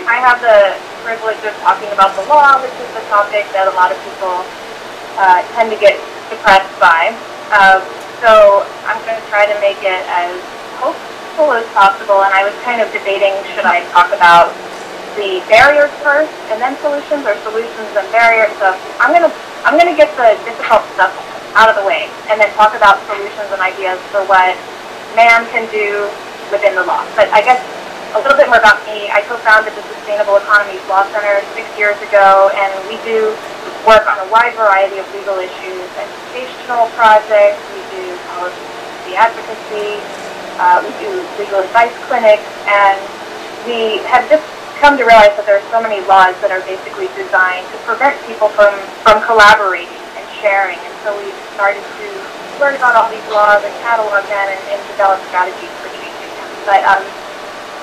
I have the privilege of talking about the law, which is the topic that a lot of people tend to get depressed by. So I'm going to try to make it as hopeful as possible, and I was kind of debating, should I talk about the barriers first and then solutions, or solutions and barriers? So I'm gonna get the difficult stuff out of the way and then talk about solutions and ideas for what man can do within the law. But I guess a little bit more about me. I co-founded the Sustainable Economies Law Center 6 years ago, and we do work on a wide variety of legal issues, educational projects, we do policy advocacy, we do legal advice clinics, and we have just come to realize that there are so many laws that are basically designed to prevent people from collaborating and sharing. And so we've started to learn about all these laws and catalog them and develop strategies for changing them. But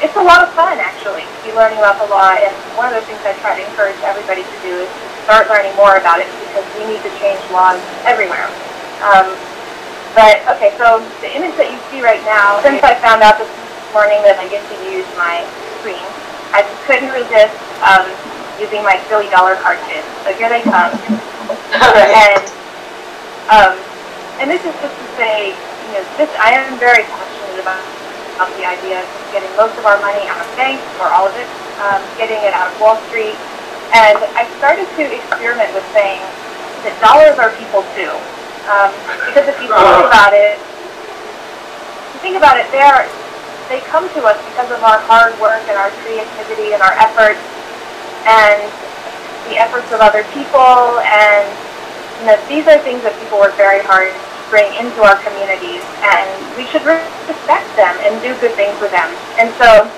it's a lot of fun, actually, to be learning about the law, and one of the things I try to encourage everybody to do is to start learning more about it, because we need to change laws everywhere. But, okay, so the image that you see right now, since I found out this morning that I get to use my screen, I couldn't resist using my silly dollar cartoon. So here they come. And this is just to say, I am very passionate about the idea of getting most of our money out of banks, or all of it, getting it out of Wall Street. And I started to experiment with saying that dollars are people too. Because if you think about it, they come to us because of our hard work and our creativity and our efforts and the efforts of other people. And these are things that people work very hard to bring into our communities, and we should respect them and do good things with them. And so,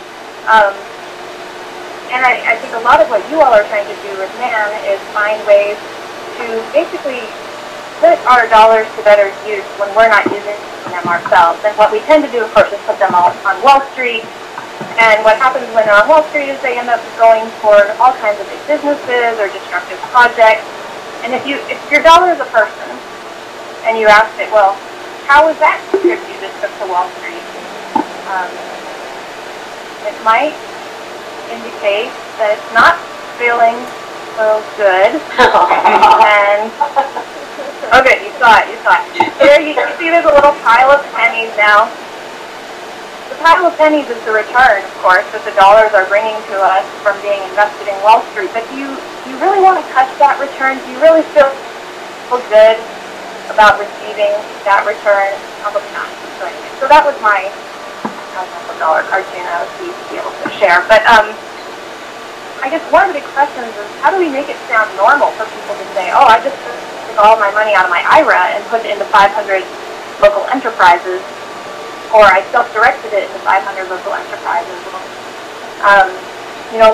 and I think a lot of what you all are trying to do with man is find ways to basically put our dollars to better use when we're not using them ourselves. And what we tend to do, of course, is put them all on Wall Street. And what happens when they're on Wall Street is they end up going toward all kinds of big businesses or destructive projects. And if your dollar is a person, and you ask it, well, how was that trip you just took to Wall Street? It might indicate that it's not feeling so good. And oh, good, you saw it. So there you see there's a little pile of pennies now. The pile of pennies is the return, of course, that the dollars are bringing to us from being invested in Wall Street. But do you really want to touch that return? Do you really feel good about receiving that return? Probably not. So that was my dollar cartoon I was pleased to be able to share. But I guess one of the big questions is, how do we make it sound normal for people to say, oh, I just took all my money out of my IRA and put it into 500 local enterprises, or I self-directed it into 500 local enterprises.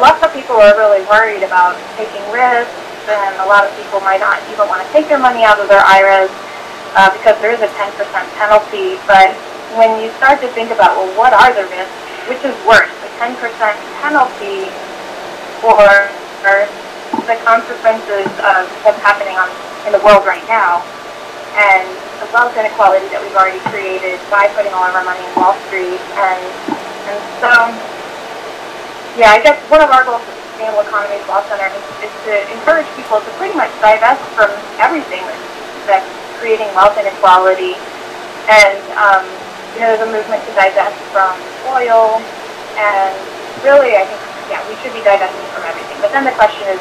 Lots of people are really worried about taking risks, and a lot of people might not even want to take their money out of their IRAs because there is a 10% penalty. But when you start to think about, well, what are the risks? Which is worse, the 10% penalty or the consequences of what's happening in the world right now, and the wealth inequality that we've already created by putting all of our money in Wall Street. And so, yeah, I guess one of our goals at the Sustainable Economies Law Center is to encourage people to pretty much divest from everything that's creating wealth inequality. And there's a movement to divest from oil, and really, I think, we should be divesting from everything. But then the question is,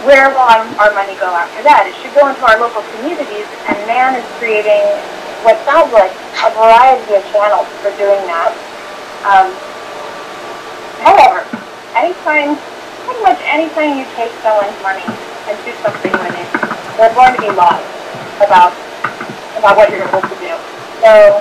where will our money go after that? It should go into our local communities, and man is creating what sounds like a variety of channels for doing that. However, pretty much anytime you take someone's money and do something with it, there are going to be laws about what you're supposed to do. So,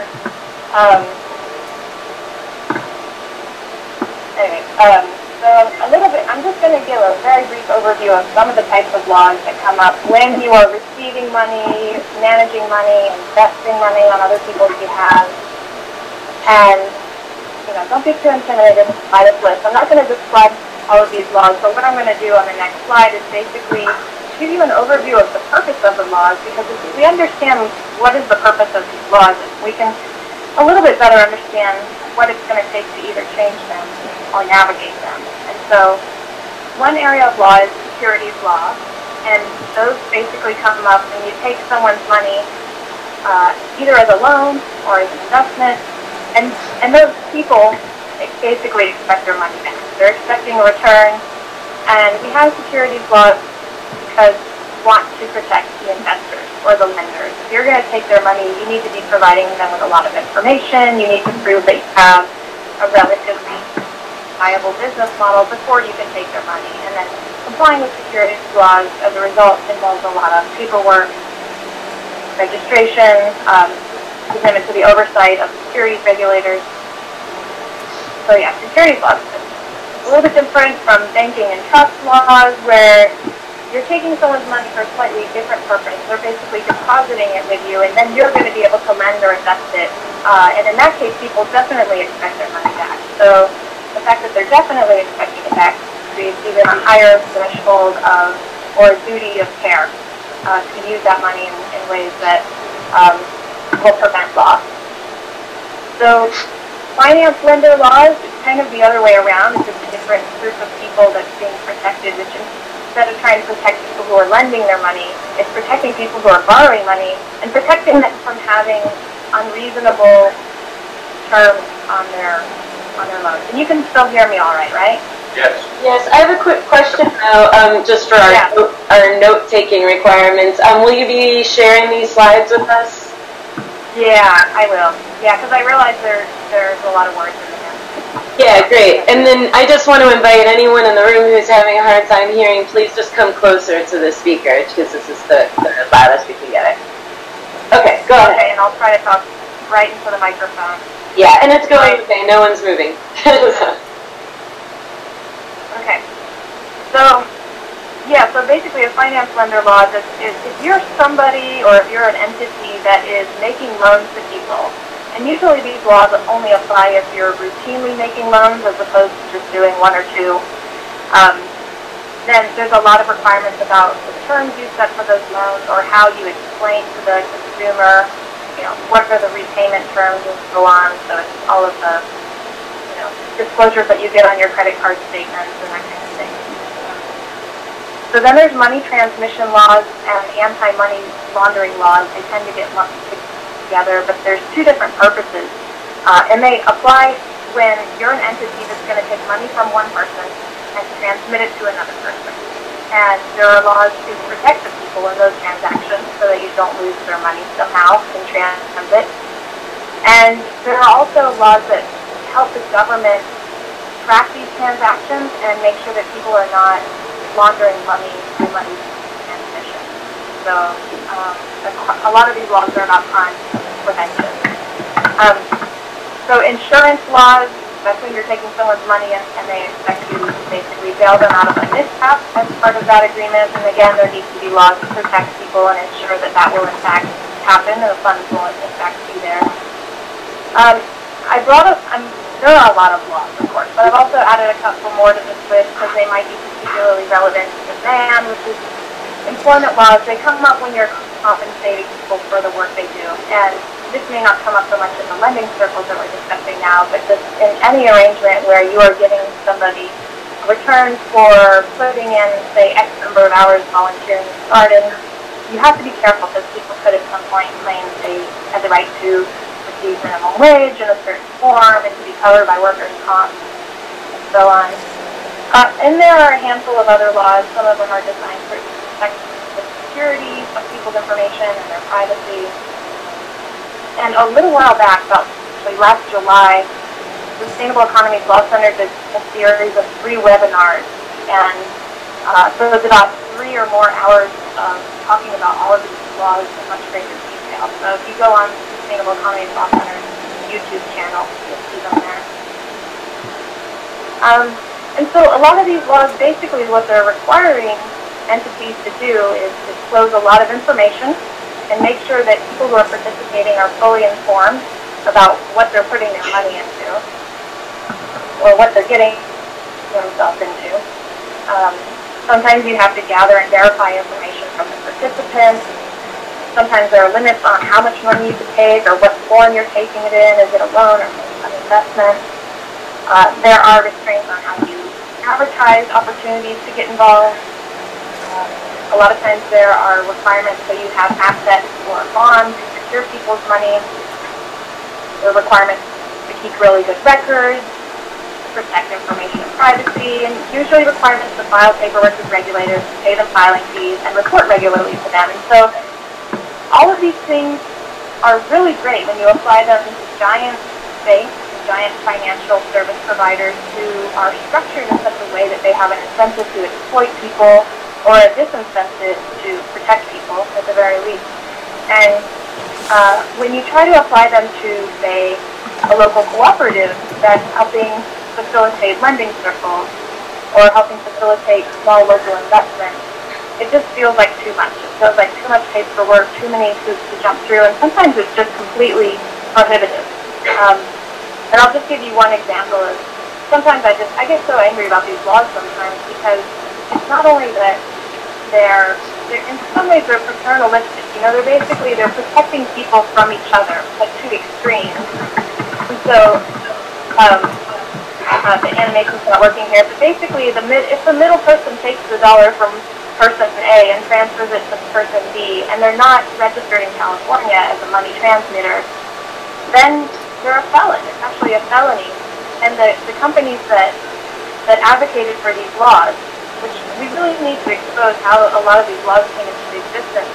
I'm just going to give a very brief overview of some of the types of laws that come up when you are receiving money, managing money, investing money on other people's behalf. And, don't be too intimidated by this list. I'm not going to describe all of these laws, but what I'm going to do on the next slide is basically give you an overview of the purpose of the laws, because if we understand what is the purpose of these laws, we can a little bit better understand what it's going to take to either change them or navigate them. And So one area of law is securities law, and those basically come up when you take someone's money either as a loan or as an investment, and those people basically expect their money back. They're expecting a return, and we have securities laws because we want to protect the investors or the lenders. If you're going to take their money, you need to be providing them with a lot of information. You need to prove that you have a relatively viable business model before you can take their money. And then complying with securities laws as a result involves a lot of paperwork, registration, commitment to the oversight of securities regulators. So yeah, securities laws is a little bit different from banking and trust laws, where you're taking someone's money for a slightly different purpose. They're basically depositing it with you, and then you're going to be able to lend or invest it. And in that case, people definitely expect their money back. So the fact that they're definitely expecting it back creates even a higher threshold of, or duty of care to use that money in ways that will prevent loss. So finance lender laws is kind of the other way around. It's a different group of people that's being protected, which instead of trying to protect people who are lending their money, it's protecting people who are borrowing money and protecting them from having unreasonable terms on their loans. And you can still hear me all right, right? Yes. Yes, I have a quick question now, just for our note-taking requirements. Will you be sharing these slides with us? Yeah, I will. Yeah, because I realize there's a lot of words in there. Yeah, great. And then I just want to invite anyone in the room who's having a hard time hearing, please just come closer to the speaker, because this is the loudest we can get it. Okay, go ahead. Okay, and I'll try to talk right into the microphone. Yeah, and it's going okay. No one's moving. Okay. So, yeah, so basically a finance lender law is if you're somebody or if you're an entity that is making loans to people, and usually these laws only apply if you're routinely making loans as opposed to just doing one or two, then there's a lot of requirements about the terms you set for those loans or how you explain to the consumer, what are the repayment terms and so on. So it's all of the, disclosures that you get on your credit card statements and that kind of thing. So then there's money transmission laws and anti-money laundering laws. They tend to get lumped together, but there's two different purposes. And they apply when you're an entity that's going to take money from one person and transmit it to another person. And there are laws to protect the people in those transactions so that you don't lose their money somehow in transit. And there are also laws that help the government track these transactions and make sure that people are not laundering money through money transmission. So a lot of these laws are about crime prevention. So insurance laws, that's when you're taking someone's money and they expect you to basically bail them out of a mishap as part of that agreement. And again, there needs to be laws to protect people and ensure that that will in fact happen and the funds will in fact be there. I brought up, there are a lot of laws, of course, but I've also added a couple more to this list because they might be particularly relevant to the man, which is employment laws. They come up when you're compensating people for the work they do. And this may not come up so much in the lending circles that we're discussing now, but just in any arrangement where you are giving somebody returns for putting in, say, X number of hours volunteering in the garden, you have to be careful because people could at some point claim they had the right to receive minimum wage in a certain form and to be covered by workers' comp and so on. And there are a handful of other laws. Some of them are designed to protect the security of people's information and their privacy. And a little while back, about actually last July, the Sustainable Economies Law Center did a series of 3 webinars. And so it was about 3 or more hours of talking about all of these laws in much greater detail. So if you go on the Sustainable Economies Law Center's YouTube channel, you'll see them there. And so a lot of these laws, basically what they're requiring entities to do is disclose a lot of information and make sure that people who are participating are fully informed about what they're putting their money into or what they're getting themselves into. Sometimes you have to gather and verify information from the participants. Sometimes there are limits on how much money you can take or what form you're taking it in. Is it a loan or an investment? There are restraints on how you advertise opportunities to get involved. A lot of times there are requirements that you have assets or bonds to secure people's money. There are requirements to keep really good records, protect information and privacy, and usually requirements to file paperwork with regulators, pay them filing fees, and report regularly to them. And so all of these things are really great when you apply them to giant banks, giant financial service providers who are structured in such a way that they have an incentive to exploit people or a disincentive to protect people at the very least. And when you try to apply them to, say, a local cooperative that's helping facilitate lending circles or helping facilitate small local investments, it just feels like too much. It feels like too much paperwork, too many hoops to jump through, and sometimes it's just completely prohibitive. And I'll just give you one example of sometimes I get so angry about these laws sometimes because it's not only that they're in some ways they're paternalistic. You know, they're protecting people from each other, like to extremes. And so the animation's not working here, but basically if the middle person takes the dollar from person A and transfers it to person B, and they're not registered in California as a money transmitter, then they're a felon. It's actually a felony. And the companies that advocated for these laws, which we really need to expose how a lot of these laws came into existence,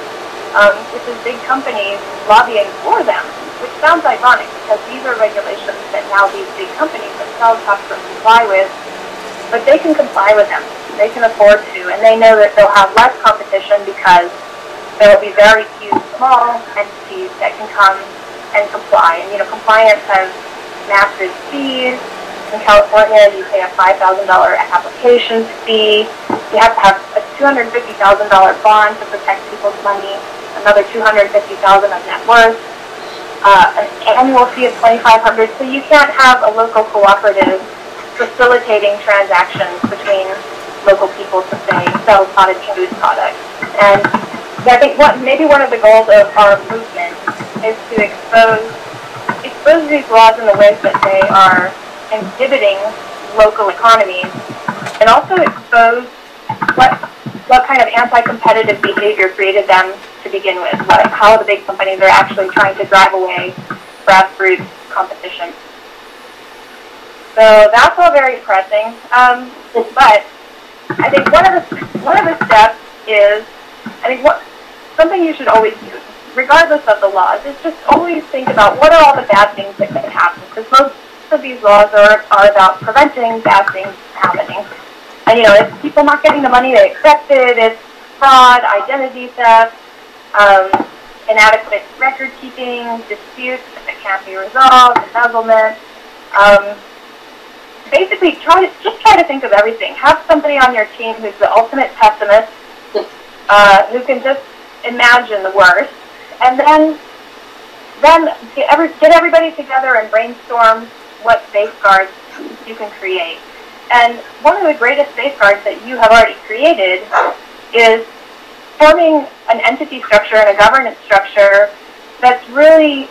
which is big companies lobbying for them, which sounds ironic because these are regulations that now these big companies themselves have to comply with, but they can comply with them. They can afford to, and they know that they'll have less competition because there will be very few small entities that can come and comply. And, you know, compliance has massive fees. In California, you pay a $5,000 application fee. You have to have a $250,000 bond to protect people's money, another $250,000 of net worth, an annual fee of $2,500. So you can't have a local cooperative facilitating transactions between local people to, say, sell cottage food products. And I think maybe one of the goals of our movement is to expose these laws in the ways that they are inhibiting local economies, and also expose what kind of anti-competitive behavior created them to begin with, how the big companies are actually trying to drive away grassroots competition. So that's all very pressing, but I think one of the steps is, something you should always do, regardless of the laws, is just always think about what are all the bad things that could happen, because most of these laws are about preventing bad things happening. And, you know, it's people not getting the money they expected, it's fraud, identity theft, inadequate record keeping, disputes that can't be resolved, embezzlement. Basically, try to think of everything. Have somebody on your team who's the ultimate pessimist, who can just imagine the worst, and then get everybody together and brainstorm what safeguards you can create. And one of the greatest safeguards that you have already created is forming an entity structure and a governance structure that's really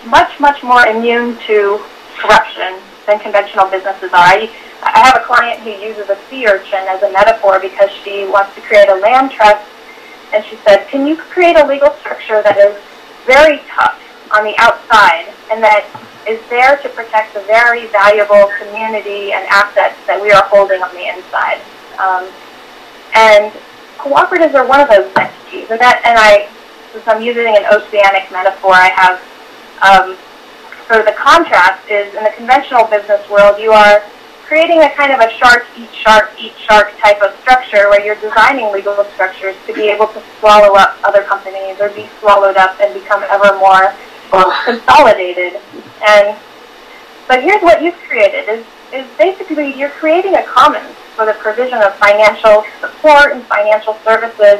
much, much more immune to corruption than conventional businesses are. I have a client who uses a sea urchin as a metaphor because she wants to create a land trust, and she said, can you create a legal structure that is very tough on the outside and that is there to protect the very valuable community and assets that we are holding on the inside? And cooperatives are one of those entities. Since I'm using an oceanic metaphor, I have sort of the contrast is in the conventional business world, you are creating a kind of a shark eat shark type of structure where you're designing legal structures to be able to swallow up other companies or be swallowed up and become ever more consolidated. But here's what you've created is basically you're creating a commons for the provision of financial support and financial services,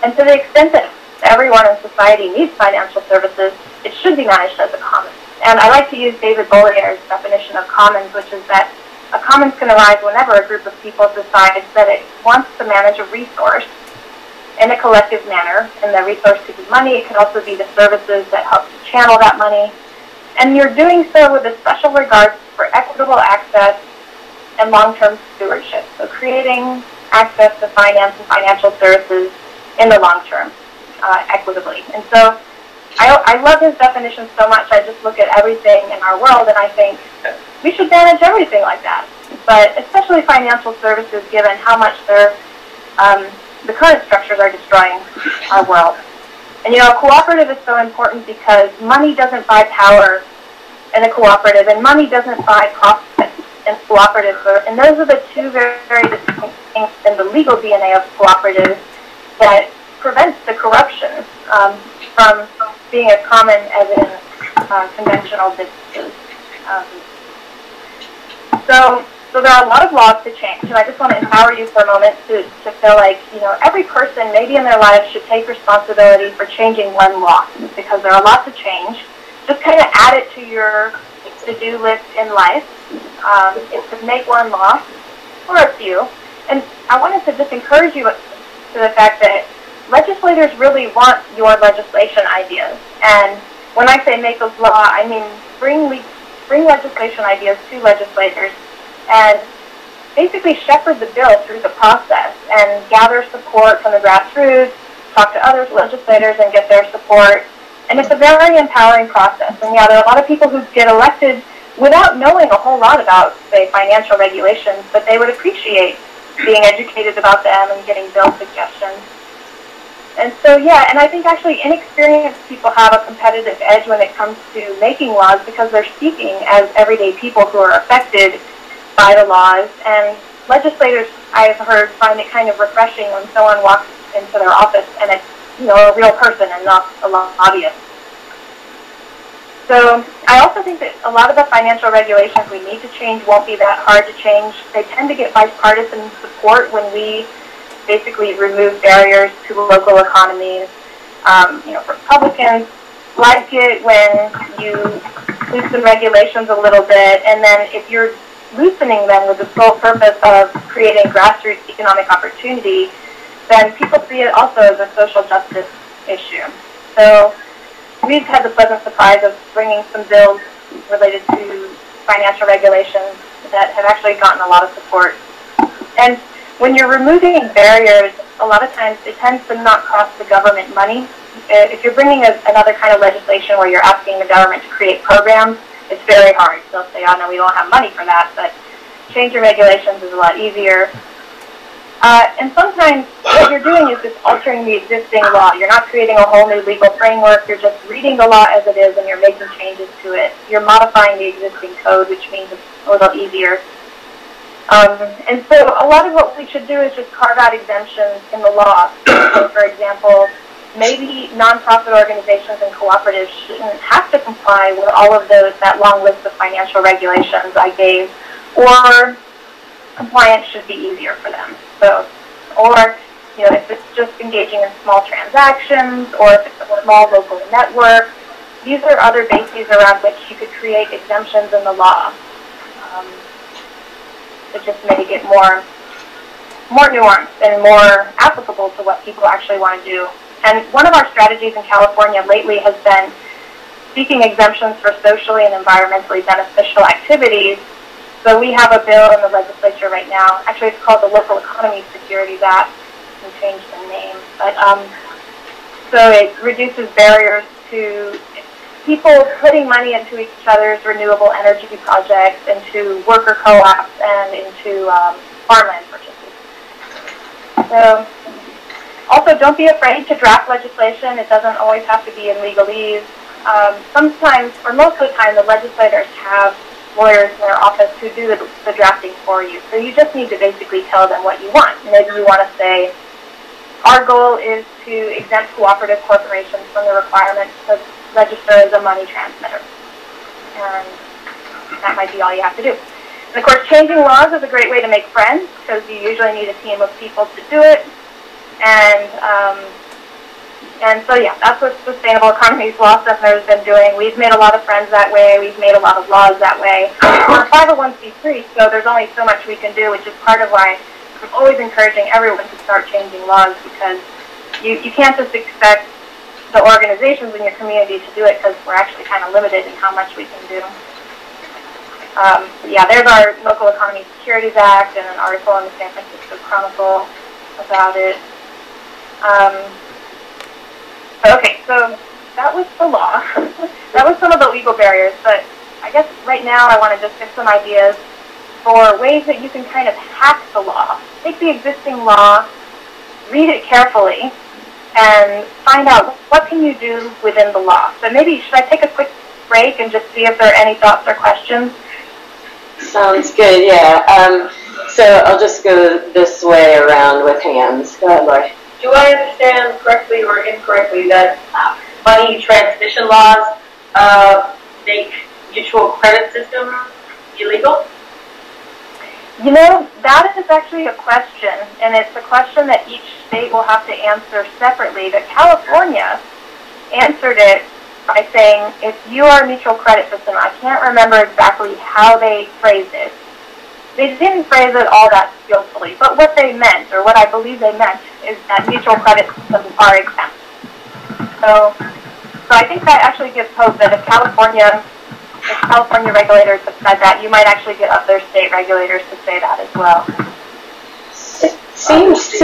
and to the extent that everyone in society needs financial services, it should be managed as a commons. And I like to use David Bollier's definition of commons, which is that a commons can arise whenever a group of people decides that it wants to manage a resource in a collective manner, and the resource could be money, it could also be the services that help to channel that money, and you're doing so with a special regard for equitable access and long-term stewardship. So creating access to finance and financial services in the long term, equitably. And so I love his definition so much. I just look at everything in our world and I think we should manage everything like that. But especially financial services, given how much the current structures are destroying our world. And you know, a cooperative is so important because money doesn't buy power in a cooperative, and money doesn't buy profit in cooperatives. And those are the two very, very distinct things in the legal DNA of cooperatives that prevents the corruption from being as common as in conventional businesses. So there are a lot of laws to change, and I just want to empower you for a moment to feel like, you know, every person maybe in their lives should take responsibility for changing one law, because there are a lot to change. Just kind of add it to your to-do list in life, is to make one law, or a few. And I wanted to just encourage you to the fact that legislators really want your legislation ideas. And when I say make a law, I mean bring legislation ideas to legislators and basically shepherd the bill through the process and gather support from the grassroots, talk to other legislators and get their support. And it's a very empowering process. And yeah, there are a lot of people who get elected without knowing a whole lot about, say, financial regulations, but they would appreciate being educated about them and getting bill suggestions. And so, yeah, and I think actually inexperienced people have a competitive edge when it comes to making laws because they're speaking as everyday people who are affected by the laws. And legislators, I've heard, find it kind of refreshing when someone walks into their office and it's, you know, a real person and not a lobbyist. So I also think that a lot of the financial regulations we need to change won't be that hard to change. They tend to get bipartisan support when we basically remove barriers to local economies. You know, Republicans like it when you loosen regulations a little bit, and then if you're loosening them with the sole purpose of creating grassroots economic opportunity, then people see it also as a social justice issue. So we've had the pleasant surprise of bringing some bills related to financial regulations that have actually gotten a lot of support. And when you're removing barriers, a lot of times it tends to not cost the government money. If you're bringing another kind of legislation where you're asking the government to create programs, it's very hard. They'll say, oh no, we don't have money for that, but changing regulations is a lot easier. And sometimes what you're doing is just altering the existing law. You're not creating a whole new legal framework. You're just reading the law as it is and you're making changes to it. You're modifying the existing code, which means it's a little easier. And so a lot of what we should do is just carve out exemptions in the law. So for example, maybe nonprofit organizations and cooperatives shouldn't have to comply with all of that long list of financial regulations I gave, or compliance should be easier for them. So, or, you know, if it's just engaging in small transactions, or if it's a small local network, these are other bases around which you could create exemptions in the law to just make it more nuanced and more applicable to what people actually want to do. And one of our strategies in California lately has been seeking exemptions for socially and environmentally beneficial activities. So we have a bill in the legislature right now. Actually, it's called the Local Economies Securities Act. We changed the name. But, so it reduces barriers to people putting money into each other's renewable energy projects, into worker co-ops, and into farmland purchases. So, also, don't be afraid to draft legislation. It doesn't always have to be in legalese. Sometimes, or most of the time, the legislators have lawyers in their office who do the drafting for you. So you just need to basically tell them what you want. Maybe you want to say, our goal is to exempt cooperative corporations from the requirement to register as a money transmitter. And that might be all you have to do. And of course, changing laws is a great way to make friends, because you usually need a team of people to do it. And so, yeah, that's what Sustainable Economies Law Center has been doing. We've made a lot of friends that way. We've made a lot of laws that way. We're a 501c3, so there's only so much we can do, which is part of why I'm always encouraging everyone to start changing laws, because you can't just expect the organizations in your community to do it, because we're actually kind of limited in how much we can do. Yeah, there's our Local Economy Securities Act and an article in the San Francisco Chronicle about it. Okay, so that was the law. That was some of the legal barriers, but I guess right now I want to just give some ideas for ways that you can kind of hack the law. Take the existing law, read it carefully, and find out what can you do within the law. So maybe, should I take a quick break and just see if there are any thoughts or questions? Sounds good, yeah. So I'll just go this way around with hands. Go ahead, Lori. Do I understand correctly or incorrectly that money transmission laws make mutual credit systems illegal? You know, that is actually a question, and it's a question that each state will have to answer separately. But California answered it by saying, if you are a mutual credit system, I can't remember exactly how they phrased it. They didn't phrase it all that skillfully, but what they meant, or what I believe they meant, is that mutual credit systems are exempt. So I think that actually gives hope that if California regulators have said that, you might actually get other state regulators to say that as well. It seems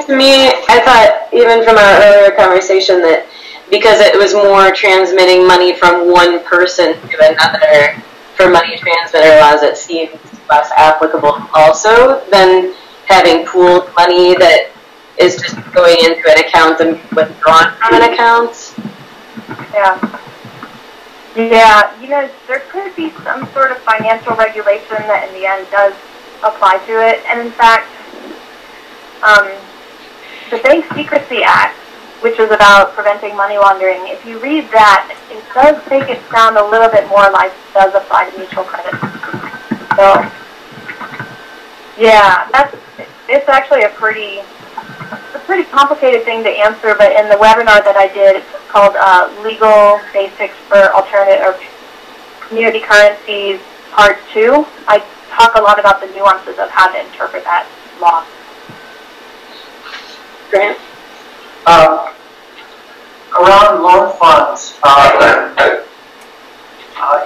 to me, I thought, even from our earlier conversation, that because it was more transmitting money from one person to another, for money transmitter laws, it seems less applicable also than having pooled money that is just going into an account and withdrawn from an account. Yeah. Yeah, you know, there could be some sort of financial regulation that in the end does apply to it. And in fact, the Bank Secrecy Act, which is about preventing money laundering, if you read that, it does make it sound a little bit more like it does apply to mutual credit. So, yeah, it's actually a pretty complicated thing to answer, but in the webinar that I did, it's called Legal Basics for Alternate or Community Currencies, Part 2. I talk a lot about the nuances of how to interpret that law. Grant? Around loan funds,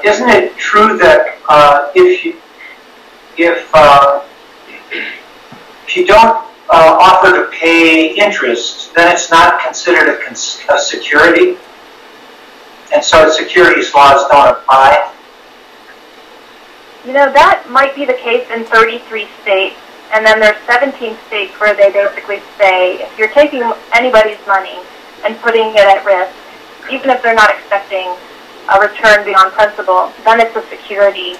isn't it true that if you don't offer to pay interest, then it's not considered a security, and so securities laws don't apply? You know, that might be the case in 33 states, and then there's 17 states where they basically say if you're taking anybody's money and putting it at risk, even if they're not expecting a return beyond principal, then it's a security.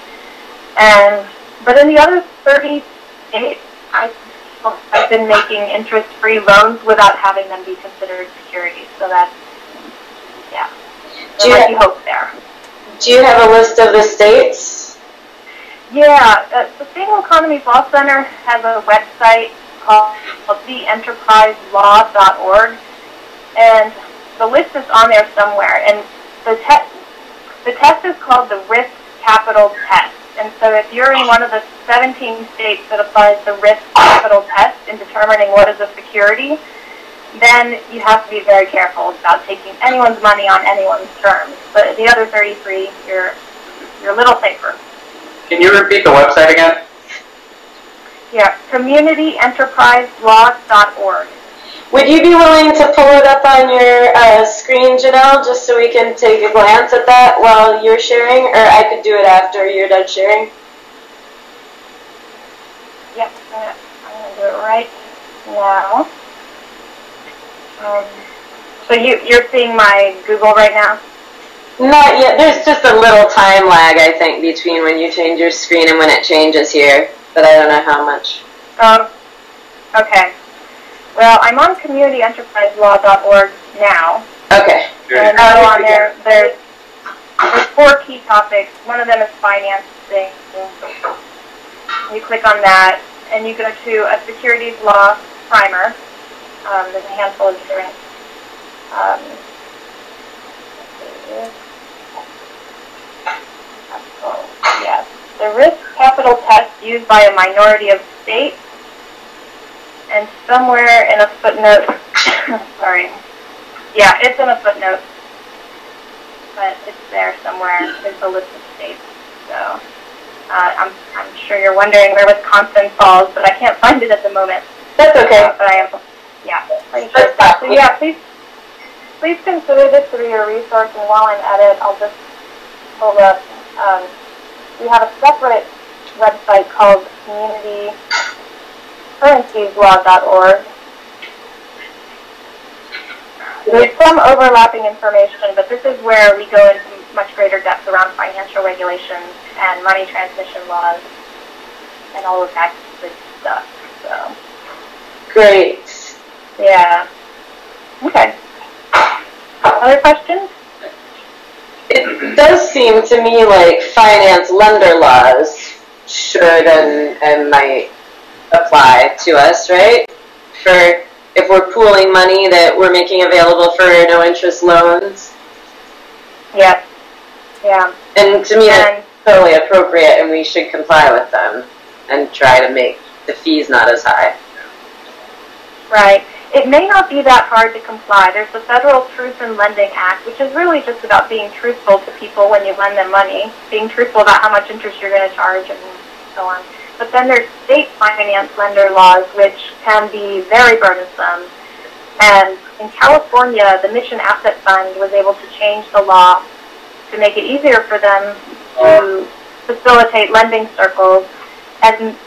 But in the other 30 states, I've been making interest-free loans without having them be considered securities. So that's, yeah, there might be hope there. Do you have a list of the states? Yeah, the Single Economies Law Center has a website called theenterpriselaw.org, and the list is on there somewhere. And the test is called the Risk Capital Test. And so if you're in one of the 17 states that applies the Risk Capital Test in determining what is a security, then you have to be very careful about taking anyone's money on anyone's terms. But the other 33, you're a little safer. Can you repeat the website again? Yeah, communityenterpriselaw.org. Would you be willing to pull it up on your screen, Janelle, just so we can take a glance at that while you're sharing? Or I could do it after you're done sharing. Yep, I'm going to do it right now. So you're seeing my Google right now? Not yet. There's just a little time lag, I think, between when you change your screen and when it changes here. But I don't know how much. Okay. Well, I'm on communityenterpriselaw.org now. Okay. And on there, there's 4 key topics. One of them is financing. You click on that, and you go to a securities law primer. There's a handful of different. Yes, the risk capital test used by a minority of states. And somewhere in a footnote, sorry, yeah, it's in a footnote, but it's there somewhere. There's a list of states. So I'm sure you're wondering where Wisconsin falls, but I can't find it at the moment. That's okay. But I am, yeah, pretty sure. So yeah, please consider this to be your resource. And while I'm at it, I'll just pull up. We have a separate website called communitycurrencieslaw.org. There's some overlapping information, but this is where we go into much greater depth around financial regulations and money transmission laws and all of that good stuff. So Great. yeah. Okay. Other questions? It does seem to me like finance lender laws should and might apply to us, right? For if we're pooling money that we're making available for no interest loans. Yep. Yeah. And to me that's totally appropriate, and we should comply with them and try to make the fees not as high. Right. It may not be that hard to comply. There's the Federal Truth in Lending Act, which is really just about being truthful to people when you lend them money, being truthful about how much interest you're going to charge and so on. But then there's state finance lender laws, which can be very burdensome. And in California, the Mission Asset Fund was able to change the law to make it easier for them to facilitate lending circles. And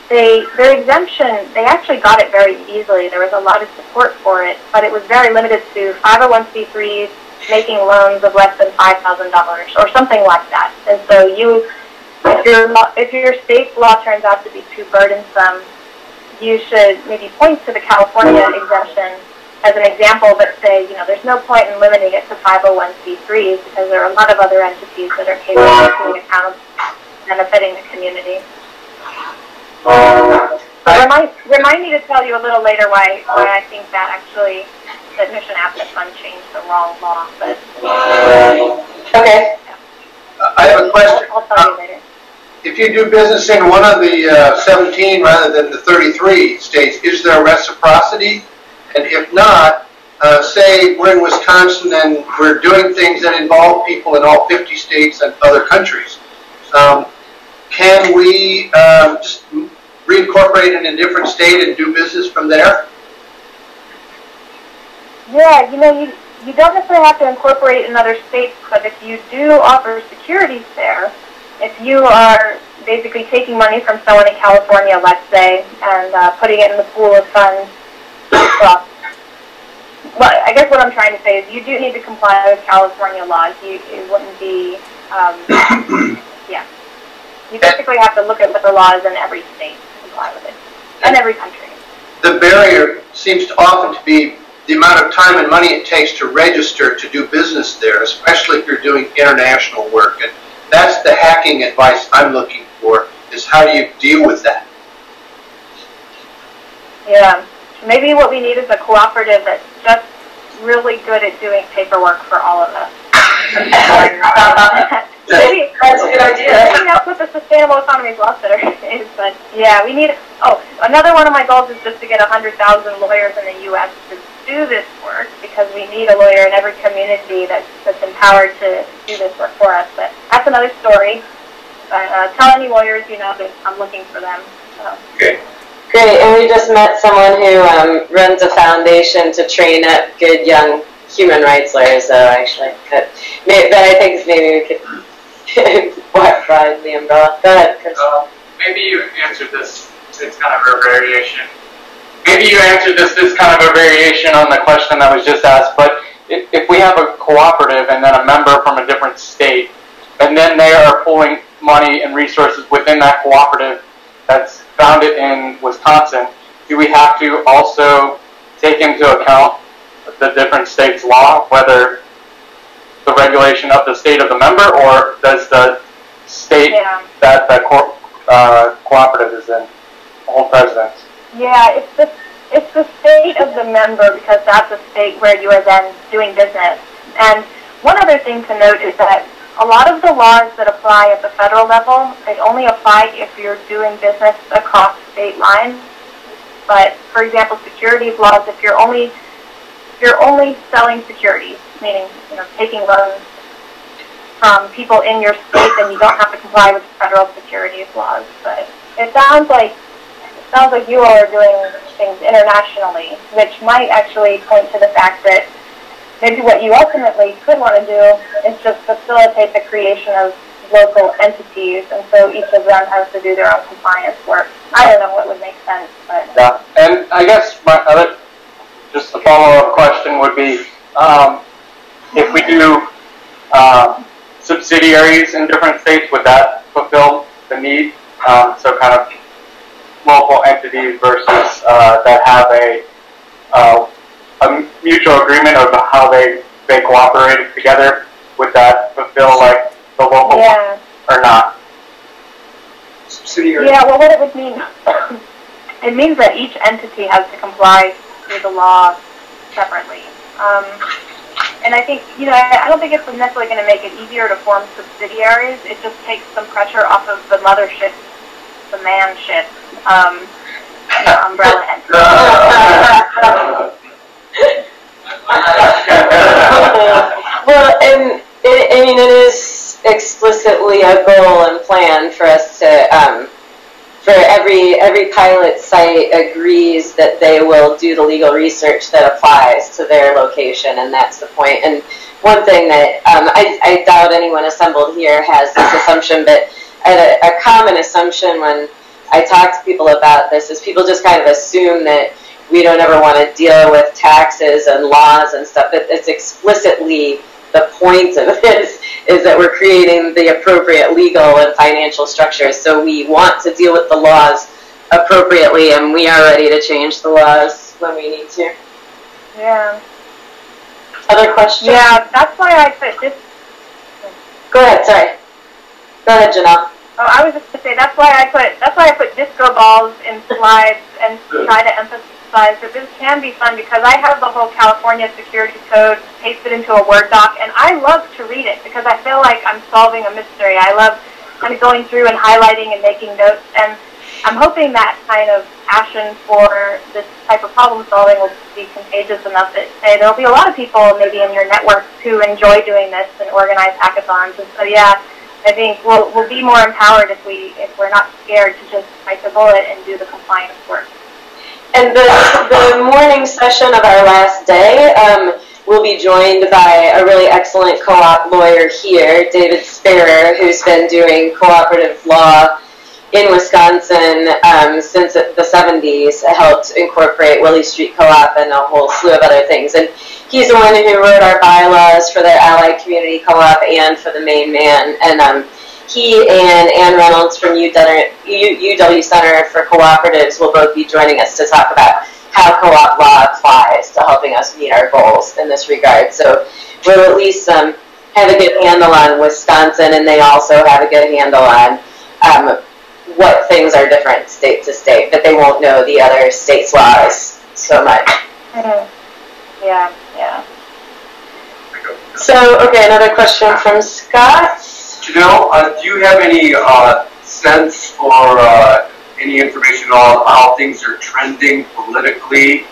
their exemption, they actually got it very easily. There was a lot of support for it, but it was very limited to 501c3s making loans of less than $5,000 or something like that. And so if your state's law turns out to be too burdensome, you should maybe point to the California exemption as an example, but say, there's no point in limiting it to 501c3s because there are a lot of other entities that are capable of being accountable and benefiting the community. Remind me to tell you a little later why I think that actually that Mission Asset Fund changed the wrong law. But okay. I have a question. I'll tell you later. If you do business in one of the 17 rather than the 33 states, is there reciprocity? And if not, say we're in Wisconsin and we're doing things that involve people in all 50 states and other countries. Can we just reincorporate in a different state and do business from there? Yeah, you don't necessarily have to incorporate in other states, but if you do offer securities there, if you are basically taking money from someone in California, let's say, and putting it in the pool of funds, well, I guess what I'm trying to say is you do need to comply with California laws. It wouldn't be, yeah. You basically have to look at what the laws in every state to comply with it, and every country. The barrier seems to often to be the amount of time and money it takes to register to do business there, especially if you're doing international work. And that's the hacking advice I'm looking for, is how do you deal with that? Yeah. Maybe what we need is a cooperative that's just really good at doing paperwork for all of us. Maybe that's a good idea. Maybe that's what the Sustainable Economies Law Center is. But yeah, we need. Oh, another one of my goals is just to get 100,000 lawyers in the U.S. to do this work, because we need a lawyer in every community that's empowered to do this work for us. But that's another story. But tell any lawyers that I'm looking for them. So. Okay. Great, and we just met someone who runs a foundation to train up good young human rights lawyers, though, actually. But I think maybe we could broaden the umbrella. Go ahead, Chris. Maybe you answered this. It's kind of a variation. Maybe you answered this kind of a variation on the question that was just asked. But if we have a cooperative and then a member from a different state, and then they are pulling money and resources within that cooperative that's founded in Wisconsin, do we have to also take into account the different states' law, whether the regulation of the state of the member, or does the state that the cooperative is in hold precedence? Yeah, it's the state of the member, because that's the state where you are then doing business. And one other thing to note is that a lot of the laws that apply at the federal level, they only apply if you're doing business across state lines. But for example, securities laws, if you're only selling securities, meaning taking loans from people in your state, then you don't have to comply with federal securities laws. But it sounds like you all are doing things internationally, which might actually point to the fact that maybe what you ultimately could want to do is just facilitate the creation of local entities, and so each of them has to do their own compliance work. I don't know what would make sense, but yeah. And I guess my other, just a follow-up question would be, if we do subsidiaries in different states, would that fulfill the need? So kind of local entities versus that have a mutual agreement of how they cooperate together. Would that fulfill like the local or not? Subsidiary. Yeah, well, what it would mean, it means that each entity has to comply with the law separately. And I think, I don't think it's necessarily going to make it easier to form subsidiaries. It just takes some pressure off of the mothership, the manship, umbrella entity. Well, and it is explicitly a goal and plan for us to, for every pilot site agrees that they will do the legal research that applies to their location, and that's the point. And one thing that I doubt anyone assembled here has this assumption, but a common assumption when I talk to people about this is people just kind of assume that we don't ever want to deal with taxes and laws and stuff. It's explicitly the point of this is that we're creating the appropriate legal and financial structures. So we want to deal with the laws appropriately, and we are ready to change the laws when we need to. Yeah. Other questions? Yeah, that's why I put this. Go ahead. Sorry. Go ahead, Janelle. Oh, I was just going to say that's why I put disco balls in slides and try to emphasize that this can be fun, because I have the whole California Securities Code pasted into a Word doc, and I love to read it because I feel like I'm solving a mystery. I love kind of going through and highlighting and making notes, and I'm hoping that kind of passion for this type of problem solving will be contagious enough that there'll be a lot of people maybe in your network who enjoy doing this and organize hackathons. And so yeah, I think we'll be more empowered if we're not scared to just bite the bullet and do the compliance work. And the morning session of our last day will be joined by a really excellent co-op lawyer here, David Sparer, who's been doing cooperative law in Wisconsin since the 70s, helped incorporate Willie Street Co-op and a whole slew of other things. And he's the one who wrote our bylaws for the Allied Community Co-op and for the Main Man. And he and Ann Reynolds from UW Center for Cooperatives will both be joining us to talk about how co-op law applies to helping us meet our goals in this regard. So we'll at least have a good handle on Wisconsin, and they also have a good handle on what things are different state to state, but they won't know the other states' laws so much. Mm-hmm. Yeah. So, okay, another question from Scott. Janelle, do you have any sense or any information on how things are trending politically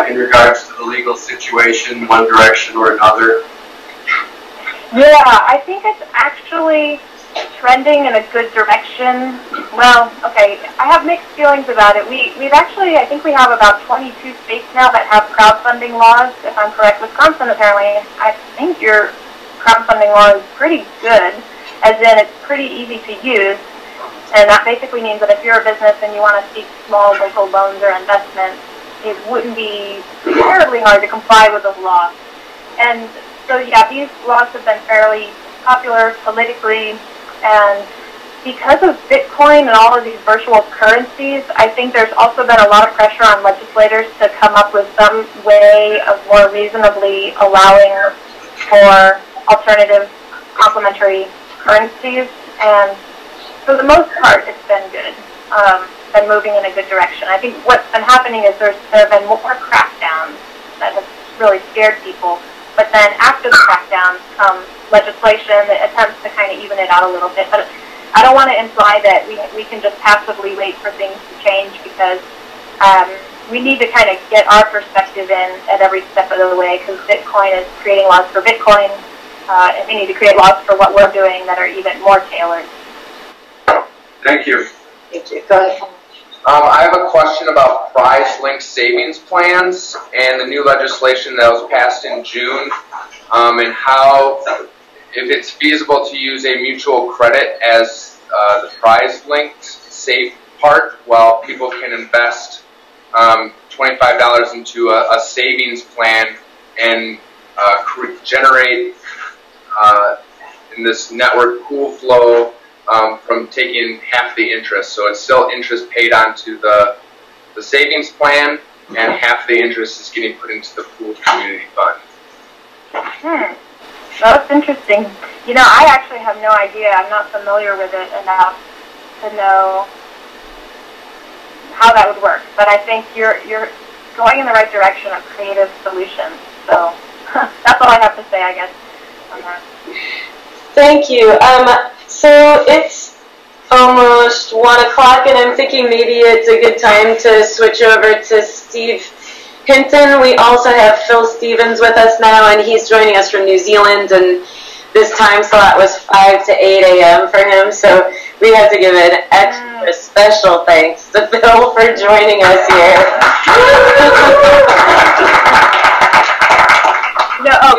in regards to the legal situation, one direction or another? Yeah, I think it's actually trending in a good direction. Well, okay, I have mixed feelings about it. We've actually, I think we have about 22 states now that have crowdfunding laws, if I'm correct. Wisconsin, apparently, I think your crowdfunding law is pretty good, as in it's pretty easy to use, and that basically means that if you're a business and you want to seek small local loans or investments, it wouldn't be terribly hard to comply with the law. And so, yeah, these laws have been fairly popular politically, and because of Bitcoin and all of these virtual currencies, I think there's also been a lot of pressure on legislators to come up with some way of more reasonably allowing for alternative complementary currencies, and for the most part, it's been good, been moving in a good direction. I think what's been happening is there have been more crackdowns that have really scared people, but then after the crackdowns come legislation that attempts to kind of even it out a little bit. But I don't want to imply that we can just passively wait for things to change, because we need to kind of get our perspective in at every step of the way, because Bitcoin is creating laws for Bitcoin, and we need to create laws for what we're doing that are even more tailored. Thank you. Thank you. Go ahead. I have a question about prize-linked savings plans and the new legislation that was passed in June, and how, if it's feasible to use a mutual credit as the prize-linked save part, while people can invest $25 into a savings plan and generate in this network pool flow from taking half the interest. So it's still interest paid onto the savings plan, and half the interest is getting put into the pooled community fund. That's interesting. You know, I actually have no idea. I'm not familiar with it enough to know how that would work. But I think you're going in the right direction of creative solutions. So that's all I have to say, I guess, on that. Thank you. So it's almost 1 o'clock, and I'm thinking maybe it's a good time to switch over to Steve Hinton. We also have Phil Stevens with us now, and he's joining us from New Zealand, and this time slot was 5 to 8 a.m. for him, so we have to give an extra special thanks to Phil for joining us here.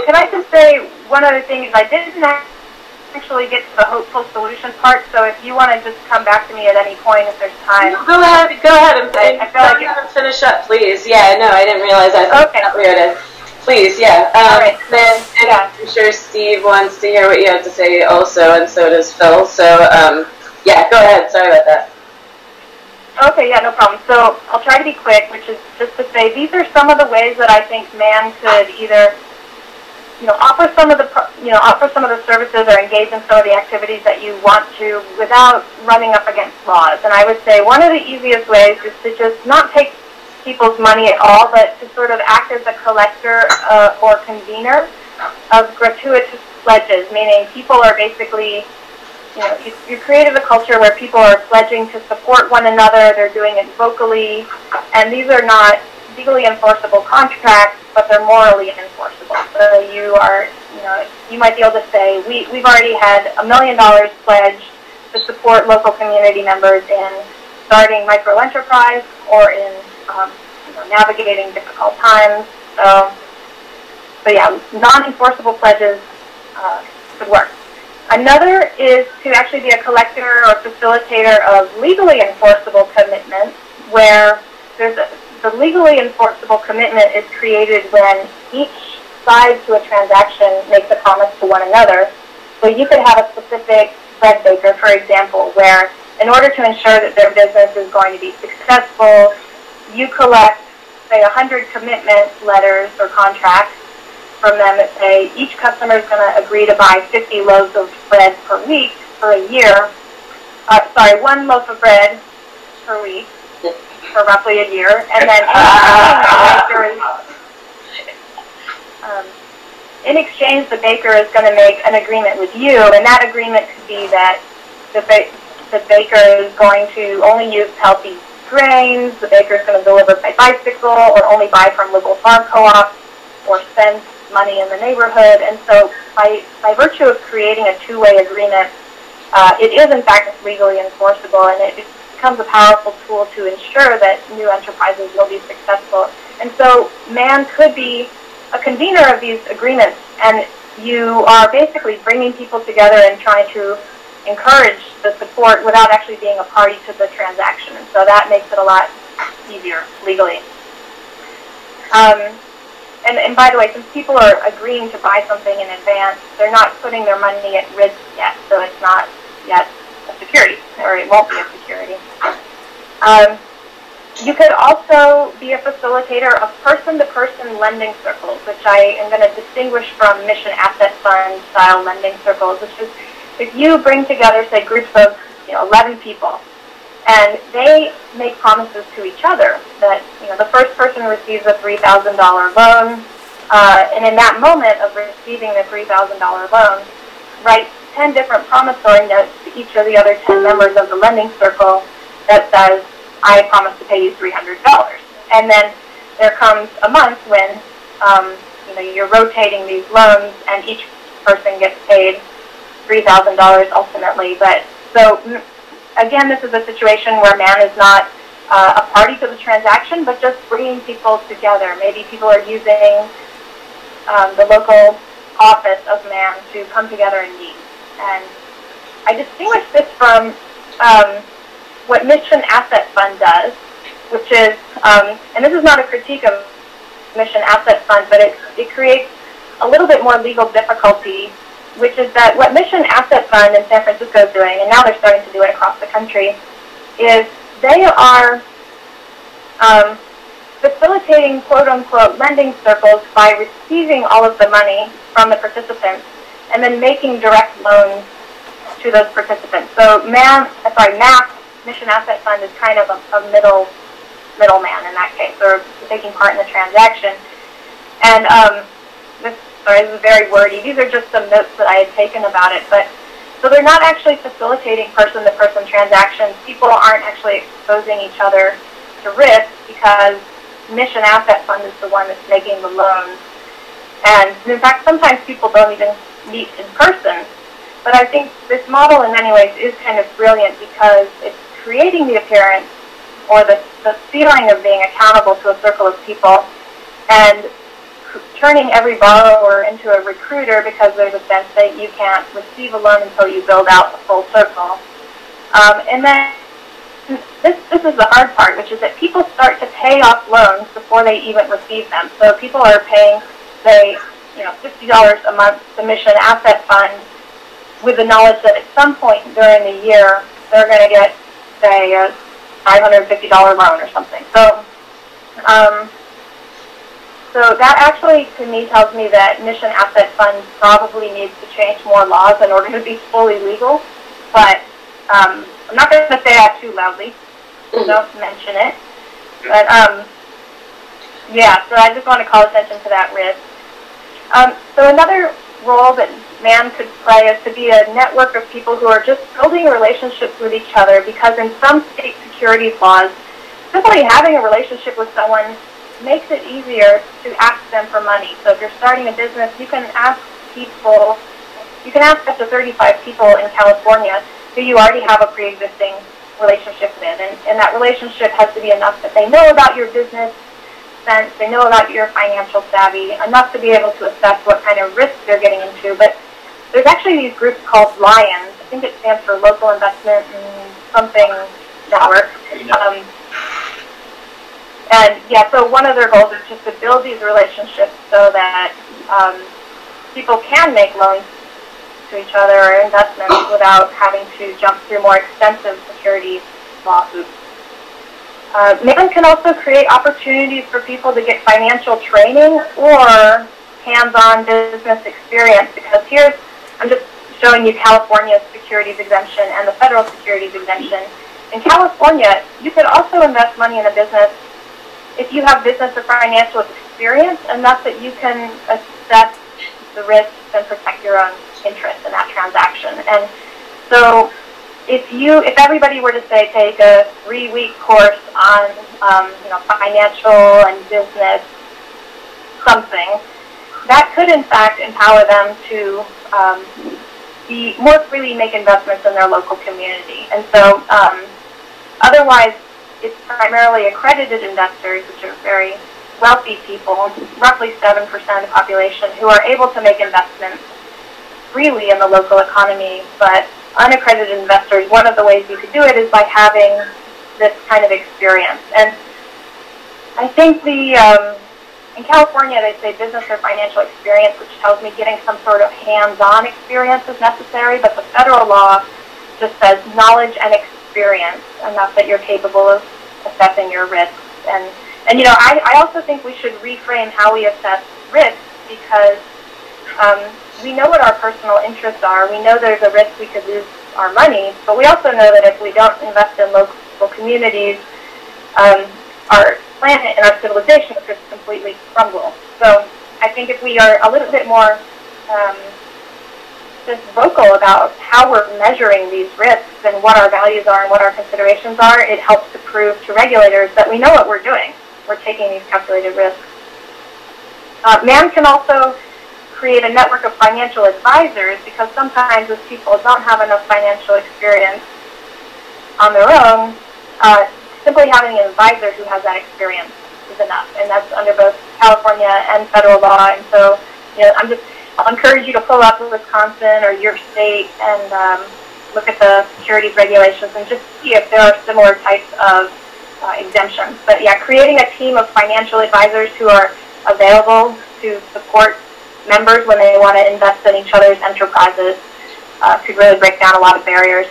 Can I just say one other thing? Is I didn't actually get to the hopeful solution part, so if you want to just come back to me at any point if there's time. Go ahead and I feel like finish up, please. Yeah, no, I didn't realize that. Okay. Weird. Please, yeah. All right. Then, I'm sure Steve wants to hear what you have to say also, and so does Phil. So, yeah, go ahead. Sorry about that. Okay, yeah, no problem. So I'll try to be quick, which is just to say these are some of the ways that I think man could either offer some of the services or engage in some of the activities that you want to without running up against laws. And I would say one of the easiest ways is to just not take people's money at all, but to sort of act as a collector or convener of gratuitous pledges, meaning people are basically, you created a culture where people are pledging to support one another, they're doing it vocally, and these are not legally enforceable contracts, but they're morally enforceable. So you might be able to say, we've already had $1 million pledged to support local community members in starting micro-enterprise or in navigating difficult times. So yeah, non-enforceable pledges could work. Another is to actually be a collector or facilitator of legally enforceable commitments, where the legally enforceable commitment is created when each side to a transaction makes a promise to one another. So you could have a specific bread baker, for example, where in order to ensure that their business is going to be successful, you collect, say, 100 commitment letters or contracts from them that say each customer is going to agree to buy 50 loaves of bread per week for a year. 1 loaf of bread per week for roughly a year, and then in exchange, the baker is going to make an agreement with you, and that agreement could be that the baker is going to only use healthy grains, the baker is going to deliver by bicycle, or only buy from local farm co-ops, or spend money in the neighborhood. And so by virtue of creating a two-way agreement, it is in fact legally enforceable, and it becomes a powerful tool to ensure that new enterprises will be successful. And so man could be a convener of these agreements, and you are basically bringing people together and trying to encourage the support without actually being a party to the transaction. And so that makes it a lot easier legally. And by the way, since people are agreeing to buy something in advance, they're not putting their money at risk yet, so it's not yet a security, or it won't be a security. You could also be a facilitator of person-to-person lending circles, which I am going to distinguish from mission asset fund style lending circles, which is if you bring together, say, groups of 11 people, and they make promises to each other that the first person receives a $3,000 loan, and in that moment of receiving the $3,000 loan, write 10 different promissory notes to each of the other 10 members of the lending circle that says, I promise to pay you $300. And then there comes a month when you're rotating these loans, and each person gets paid $3,000 ultimately. But so again, this is a situation where man is not a party to the transaction, but just bringing people together. Maybe people are using the local office of man to come together and meet. And I distinguish this from what Mission Asset Fund does, which is, and this is not a critique of Mission Asset Fund, but it creates a little bit more legal difficulty, which is that what Mission Asset Fund in San Francisco is doing, and now they're starting to do it across the country, is they are facilitating quote-unquote lending circles by receiving all of the money from the participants and then making direct loans to those participants. So MAP, Mission Asset Fund, is kind of a middleman in that case, or taking part in the transaction. And this is very wordy. These are just some notes that I had taken about it. But so they're not actually facilitating person-to-person transactions. People aren't actually exposing each other to risk because Mission Asset Fund is the one that's making the loans. And in fact, sometimes people don't even meet in person. But I think this model in many ways is kind of brilliant because it's creating the appearance or the feeling of being accountable to a circle of people and turning every borrower into a recruiter because there's a sense that you can't receive a loan until you build out the full circle. And then this is the hard part, which is that people start to pay off loans before they even receive them. So people are paying, say, $50 a month to Mission Asset Fund with the knowledge that at some point during the year they're going to get, say, a $550 loan or something. So that actually, to me, tells me that Mission Asset Fund probably needs to change more laws in order to be fully legal. But I'm not going to say that too loudly. Don't mention it. But yeah, so I just want to call attention to that risk. So another role that man could play is to be a network of people who are just building relationships with each other, because in some state securities laws, simply having a relationship with someone makes it easier to ask them for money. So if you're starting a business, you can ask up to 35 people in California who you already have a pre-existing relationship with. And that relationship has to be enough that they know about your business sense, they know about your financial savvy, enough to be able to assess what kind of risk they're getting into. But there's actually these groups called LIONS. I think it stands for Local Investment and something Network. And yeah, so one of their goals is just to build these relationships so that people can make loans to each other or investments without having to jump through more extensive securities lawsuits. Man can also create opportunities for people to get financial training or hands-on business experience, because I'm just showing you California's securities exemption and the federal securities exemption. In California, you could also invest money in a business if you have business or financial experience enough that you can assess the risks and protect your own interest in that transaction. And so if everybody were to say take a 3-week course on financial and business something, that could in fact empower them to be more freely make investments in their local community. And so otherwise it's primarily accredited investors, which are very wealthy people, roughly 7% of the population, who are able to make investments freely in the local economy. But unaccredited investors, one of the ways you could do it is by having this kind of experience. And I think in California they say business or financial experience, which tells me getting some sort of hands-on experience is necessary, but the federal law just says knowledge and experience enough that you're capable of assessing your risks. And I also think we should reframe how we assess risks, because we know what our personal interests are. We know there's a risk we could lose our money, but we also know that if we don't invest in local communities, our planet and our civilization could completely crumble. So I think if we are a little bit more just vocal about how we're measuring these risks and what our values are and what our considerations are, it helps to prove to regulators that we know what we're doing. We're taking these calculated risks. Man can also create a network of financial advisors, because sometimes those people don't have enough financial experience on their own. Simply having an advisor who has that experience is enough, and that's under both California and federal law. And so, I'll encourage you to pull up Wisconsin or your state and look at the securities regulations and just see if there are similar types of exemptions. But yeah, creating a team of financial advisors who are available to support members when they want to invest in each other's enterprises could really break down a lot of barriers.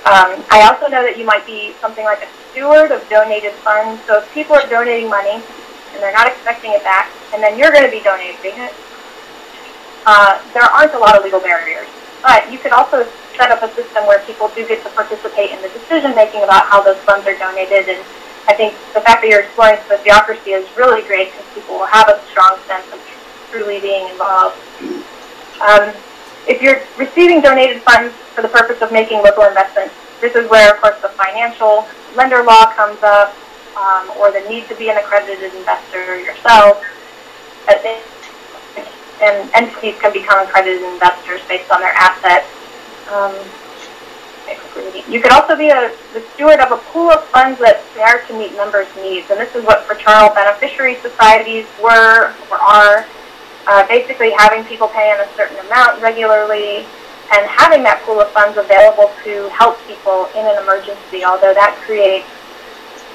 I also know that you might be something like a steward of donated funds. So if people are donating money and they're not expecting it back, and then you're going to be donating it, there aren't a lot of legal barriers. But you could also set up a system where people do get to participate in the decision-making about how those funds are donated. And I think the fact that you're exploring sociocracy is really great, because people will have a strong sense of truly being involved. If you're receiving donated funds for the purpose of making local investments, this is where, of course, the financial lender law comes up, or the need to be an accredited investor yourself. And entities can become accredited investors based on their assets. You could also be the steward of a pool of funds that's there to meet members' needs. And this is what fraternal beneficiary societies were or are. Basically having people pay in a certain amount regularly and having that pool of funds available to help people in an emergency, although that creates,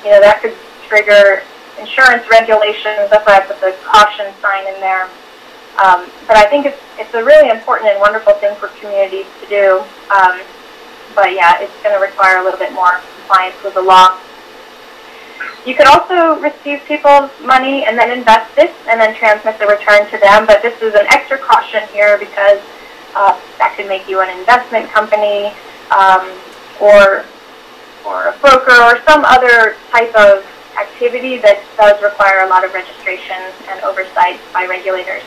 that could trigger insurance regulations. That's why I put the caution sign in there. But I think it's a really important and wonderful thing for communities to do. But yeah, it's going to require a little bit more compliance with the law. You could also receive people's money and then invest it and then transmit the return to them. But this is an extra caution here, because that could make you an investment company or a broker or some other type of activity that does require a lot of registration and oversight by regulators.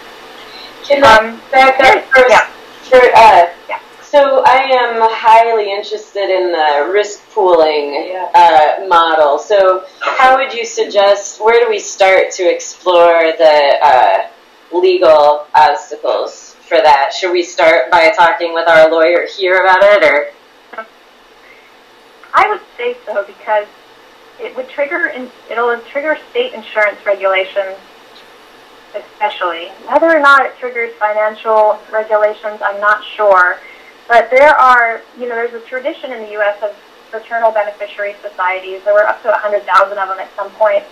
Can I back up first? Yeah. So I am highly interested in the risk pooling model. So how would you suggest, where do we start to explore the legal obstacles for that? Should we start by talking with our lawyer here about it, or? I would say so, because it would it'll trigger state insurance regulations, especially. Whether or not it triggers financial regulations, I'm not sure. But there are, there's a tradition in the U.S. of fraternal beneficiary societies. There were up to 100,000 of them at some point.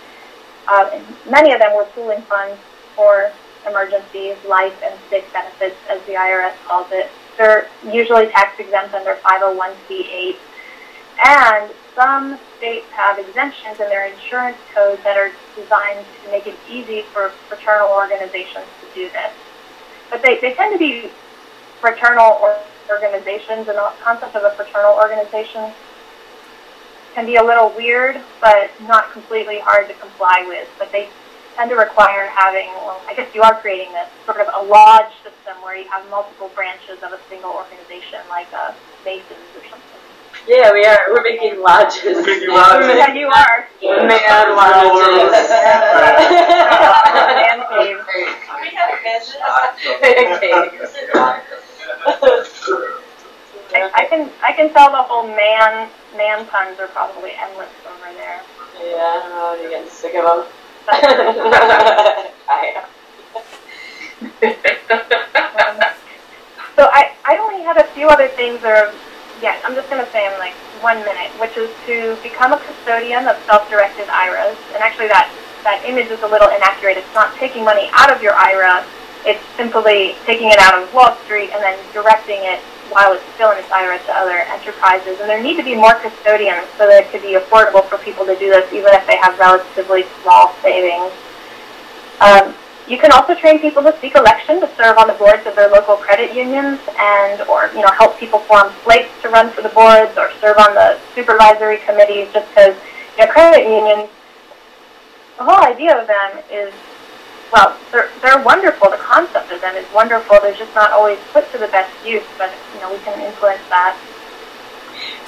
And many of them were pooling funds for emergencies, life and sick benefits, as the IRS calls it. They're usually tax exempt under 501c8. And some states have exemptions in their insurance codes that are designed to make it easy for fraternal organizations to do this. But they tend to be fraternal organizations, and the concept of a fraternal organization can be a little weird, but not completely hard to comply with. But they tend to require having, well, I guess you are creating this sort of a lodge system where you have multiple branches of a single organization, like Masons or something. Yeah, we are. We're making lodges. We're making lodges. Yeah, you are. Man lodges. Man caves. We have a business. I can tell the whole man puns are probably endless over there. Yeah, I don't know, you're getting sick of them. I am. So I only had a few other things I'm just going to say in like 1 minute, which is to become a custodian of self-directed IRAs. And actually that image is a little inaccurate. It's not taking money out of your IRA. It's simply taking it out of Wall Street and then directing it while it's still in its IRA to other enterprises. And there need to be more custodians so that it could be affordable for people to do this, even if they have relatively small savings. You can also train people to seek election to serve on the boards of their local credit unions, or help people form flakes to run for the boards or serve on the supervisory committees. Just because credit unions, the whole idea of them is, well, they're wonderful. The concept of them is wonderful. They're just not always put to the best use, but we can influence that.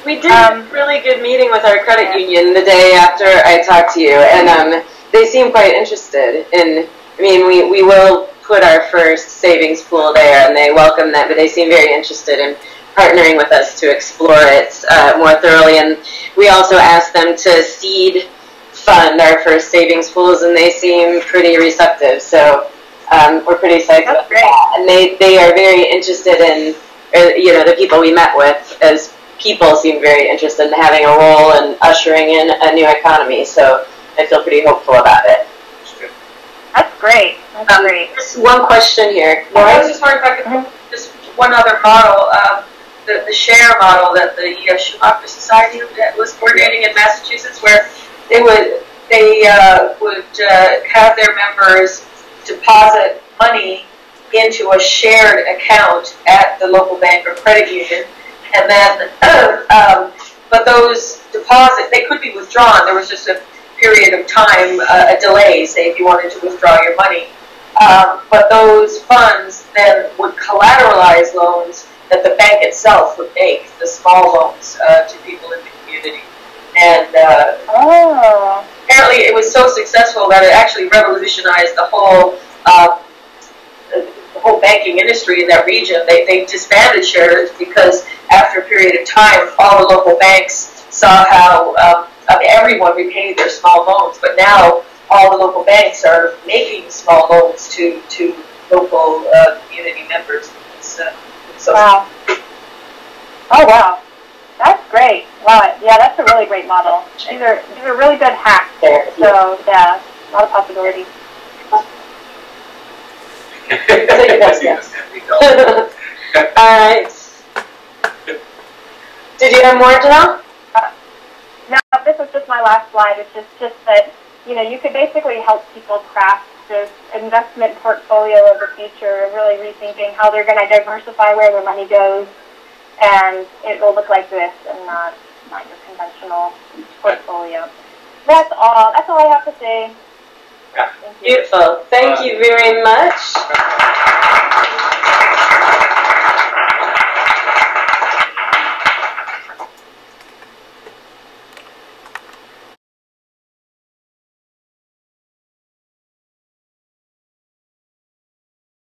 We did a really good meeting with our credit union the day after I talked to you, and they seemed quite interested in I mean, we will put our first savings pool there, and they welcome that, but they seem very interested in partnering with us to explore it more thoroughly. And we also asked them to seed fund our first savings pools, and they seem pretty receptive. So we're pretty psyched about that. And they are very interested in, the people we met with as people seem very interested in having a role in ushering in a new economy. So I feel pretty hopeful about it. That's great. That's great. Just one question here. I was just wondering if I could just one other model, the share model that the Schumacher Society was coordinating in Massachusetts, where they would have their members deposit money into a shared account at the local bank or credit union, and then but those deposits, they could be withdrawn. There was just a period of time, a delay, say if you wanted to withdraw your money. But those funds then would collateralize loans that the bank itself would make, the small loans to people in the community. And apparently it was so successful that it actually revolutionized the whole banking industry in that region. They disbanded shares because after a period of time, all the local banks saw how everyone repaid their small loans, but now all the local banks are making small loans to local community members. So wow. Oh wow, that's great. Wow, yeah, that's a really great model. These are really good hacks there. So yeah, a lot of possibilities. Alright. Did you have more, Janelle? No, this was just my last slide. It's just that, you could basically help people craft this investment portfolio of the future, really rethinking how they're going to diversify where their money goes, and it will look like this and not your conventional portfolio. That's all I have to say. Beautiful. Thank you very much.